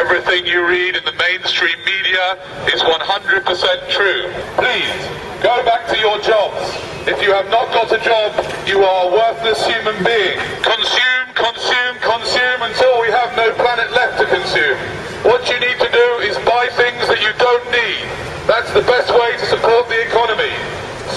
everything you read in the mainstream media is 100% true. Please, go back to your jobs. If you have not got a job, you are a worthless human being. Consume, consume, consume until we have no planet left to consume. What you need to do is buy things that you don't need. That's the best way to support the economy.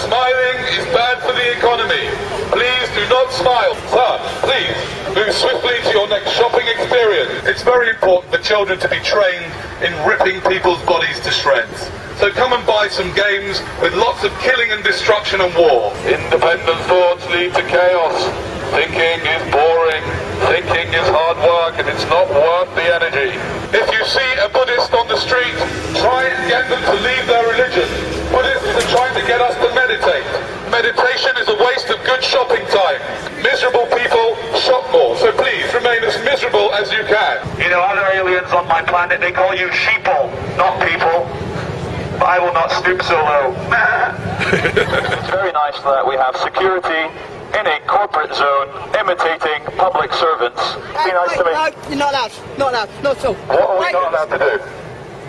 Smiling is bad for the economy. Please do not smile. Sir, please move swiftly to your next shopping experience. It's very important for children to be trained in ripping people's bodies to shreds. So come and buy some games with lots of killing and destruction and war. Independent thoughts lead to chaos. Thinking is boring. Thinking is hard work and it's not worth the energy. If you see a Buddhist on the street, try and get them to leave their religion. Buddhists are trying to get us to meditate. Meditation is a waste of good shopping time. Miserable people shop more, so please remain as miserable as you can. You know, other aliens on my planet, they call you sheeple, not people. But I will not stoop so low. It's very nice that we have security in a corporate zone imitating public servants. Be nice to me. No, you're not allowed. Not allowed. Not at all. What are we not allowed to do?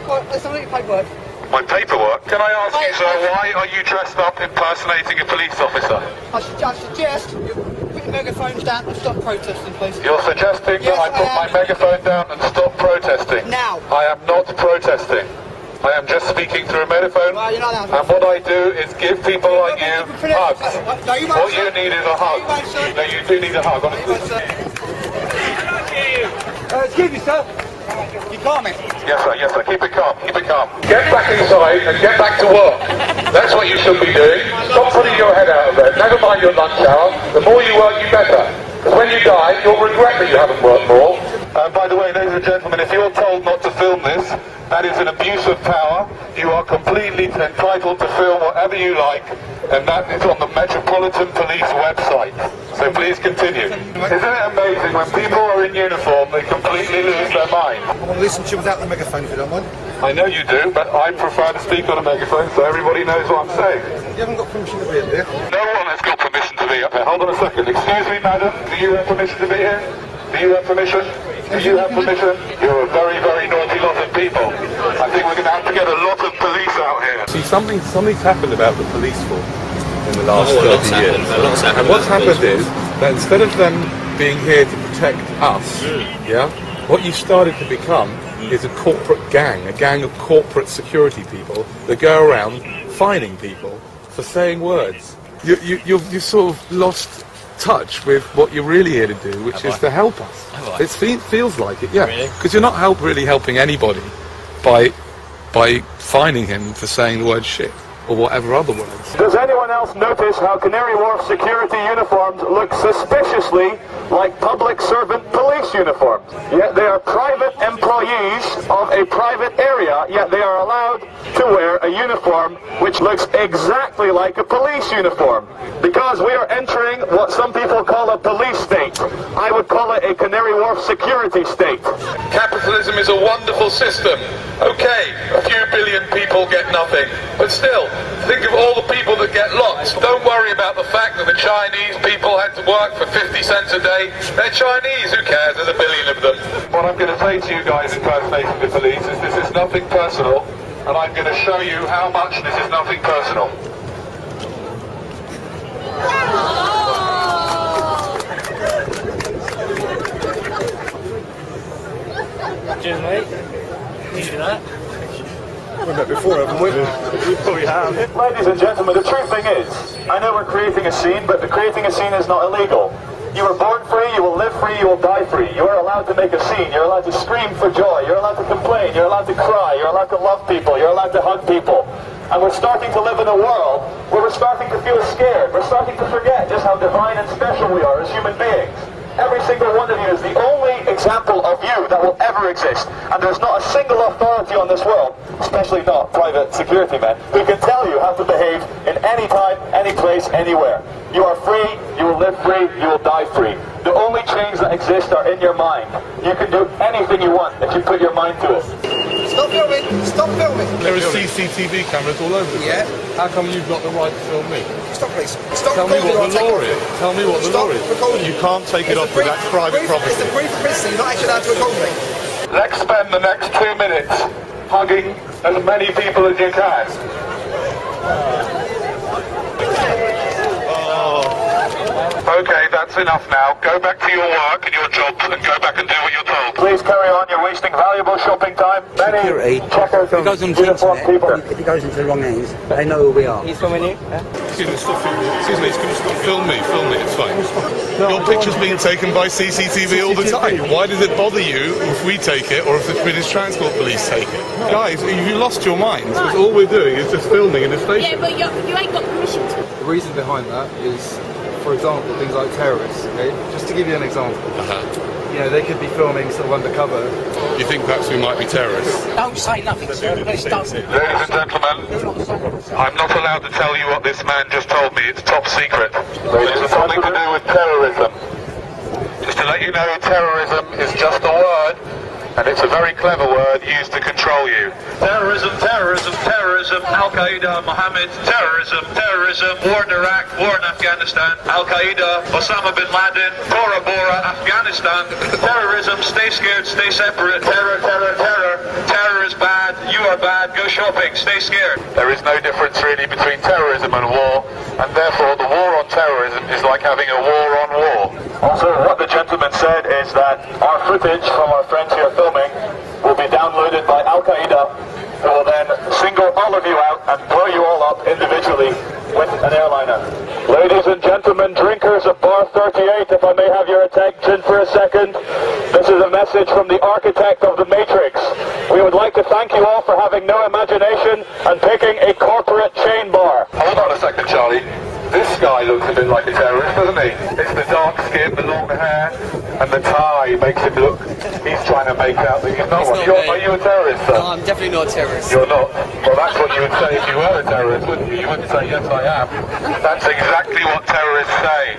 Well, let's have a look at your paperwork. My paperwork? Can I ask you, sir, why are you dressed up impersonating a police officer? I suggest you put your megaphones down and stop protesting, please. You're suggesting that I put my megaphone down and stop protesting? Now. I am not protesting. I am just speaking through a megaphone, well, you're not allowed. And what I do is give people like you hugs. No, you won't, what you need is a hug. No, you do need a hug, honestly. Excuse me, sir. You calm it. Yes, sir. Keep it calm. Keep it calm. Get back inside and get back to work. That's what you should be doing. Stop putting your head out of bed. Never mind your lunch hour. The more you work, you better. Because when you die, you'll regret that you haven't worked more. By the way, ladies and gentlemen, if you're told not to film this, that is an abuse of power. You are completely entitled to film whatever you like, and that is on the Metropolitan Police website. So please continue. Isn't it amazing when people are in uniform, they completely lose their mind? I want to listen to you without the megaphone if you don't mind. I know you do, but I prefer to speak on a megaphone so everybody knows what I'm saying. You haven't got permission to be here. No one has got permission to be up here. Hold on a second. Excuse me, madam. Do you have permission to be here? Do you have permission? Do you have permission? You're a very, very naughty lot of people. I think we're going to have to get a lot of police out here. See, something's happened about the police force in the last 30 years. And what's happened is that instead of them being here to protect us, what you've started to become is a corporate gang, a gang of corporate security people that go around fining people for saying words. You've sort of lost touch with what you're really here to do, which is to help us. It feels like it, yeah. Because you're not really helping anybody by fining him for saying the word shit or whatever other words. Does anyone else notice how Canary Wharf security uniforms look suspiciously like public servant police uniforms? Yet they are private employees of a private area, yet they are allowed to wear a uniform which looks exactly like a police uniform. Because we are entering what some people call a police state. I would call it a Canary Wharf security state. Capitalism is a wonderful system. Okay, a few billion people get nothing. But still, think of all the people that get lots. Don't worry about the fact that the Chinese people had to work for 50 cents a day. They're Chinese, who cares? There's a billion of them. What I'm going to say to you guys impersonating the police is this is nothing personal, and I'm going to show you how much this is nothing personal. Cheers, mate. Did you do that? We've met before, haven't we? We have. Ladies and gentlemen, the true thing is, I know we're creating a scene, but creating a scene is not illegal. You were born free, you will live free, you will die free. You are allowed to make a scene, you're allowed to scream for joy, you're allowed to complain, you're allowed to cry, you're allowed to love people, you're allowed to hug people. And we're starting to live in a world where we're starting to feel scared. We're starting to forget just how divine and special we are as human beings. Every single one of you is the only example of you that will ever exist. And there's not a single authority on this world, especially not private security men, who can tell you how to behave in any time, any place, anywhere. You are free, you will live free, you will die free. The only chains that exist are in your mind. You can do anything you want if you put your mind to it. Stop filming! Stop filming! There are CCTV cameras all over the place. Yeah. How come you've got the right to film me? Stop, please. Stop Tell me what the law is. Tell me what the law is. Recording. You can't take it off with that private property. It's a brief privacy, you're not actually allowed to record me. Let's spend the next 2 minutes hugging as many people as you can. Okay, that's enough now. Go back to your work and your jobs and go back and do what you're told. Please carry on. You're wasting valuable shopping time. Many checkers If it goes on the uniformed people. internet, if it goes into the wrong hands, they know who we are. He's filming you? Excuse me, stop filming. Excuse me, can you stop? Film me, it's fine. Your picture's being taken by CCTV all the time. Why does it bother you if we take it or if the British Transport Police take it? Guys, you lost your minds, because all we're doing is just filming in a station. Yeah, but you ain't got permission to. The reason behind that is, for example, things like terrorists, okay? Just to give you an example. You know, they could be filming sort of undercover. You think perhaps we might be terrorists? Don't say nothing, sir. Please don't. Ladies and gentlemen, I'm not allowed to tell you what this man just told me. It's top secret. It has something to do with terrorism. Just to let you know, terrorism is just a word, and it's a very clever word used to control you. Terrorism, terrorism, terrorism, Al-Qaeda, Mohammed, terrorism, terrorism, war in Iraq, war in Afghanistan, Al-Qaeda, Osama bin Laden, Bora Bora, Afghanistan, terrorism, stay scared, stay separate, terror, terror, terror, terror is bad, you are bad, go shopping, stay scared. There is no difference really between terrorism and war, and therefore the war on terrorism is like having a war on war. Also, what the gentleman said is that our footage from our friends here filming will be downloaded by Al-Qaeda, who will then single all of you out and blow you all up individually with an airliner. Ladies and gentlemen, drinkers of Bar 38, if I may have your attention for a second, this is a message from the architect of the Matrix. We would like to thank you all for having no imagination and picking a corporate chain bar. Hold on a second, Charlie. This guy looks a bit like a terrorist, doesn't he? It's the dark skin, the long hair, and the tie makes him look... He's trying to make out that he's not one. Are you a terrorist, sir? No, I'm definitely not a terrorist. You're not? Well, that's what you would say if you were a terrorist, wouldn't you? You wouldn't say, yes, I am. That's exactly what terrorists say.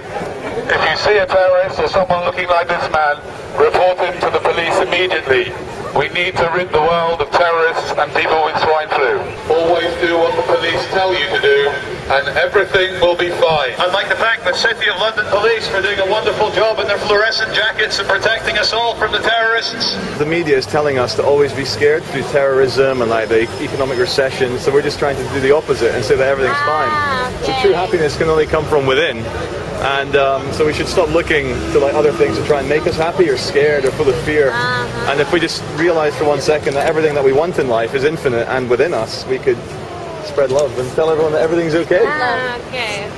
If you see a terrorist or someone looking like this man, report him to the police immediately. We need to rid the world of terrorists and people with swine flu. Always do what the police tell you to do, and everything will be fine. I'd like to thank the City of London Police for doing a wonderful job in their fluorescent jackets and protecting us all from the terrorists. The media is telling us to always be scared through terrorism and like the economic recession, so we're just trying to do the opposite and say that everything's fine. So true happiness can only come from within. And so we should stop looking to like other things to try and make us happy or scared or full of fear. And if we just realize for 1 second that everything that we want in life is infinite and within us, we could spread love and tell everyone that everything's okay. Okay.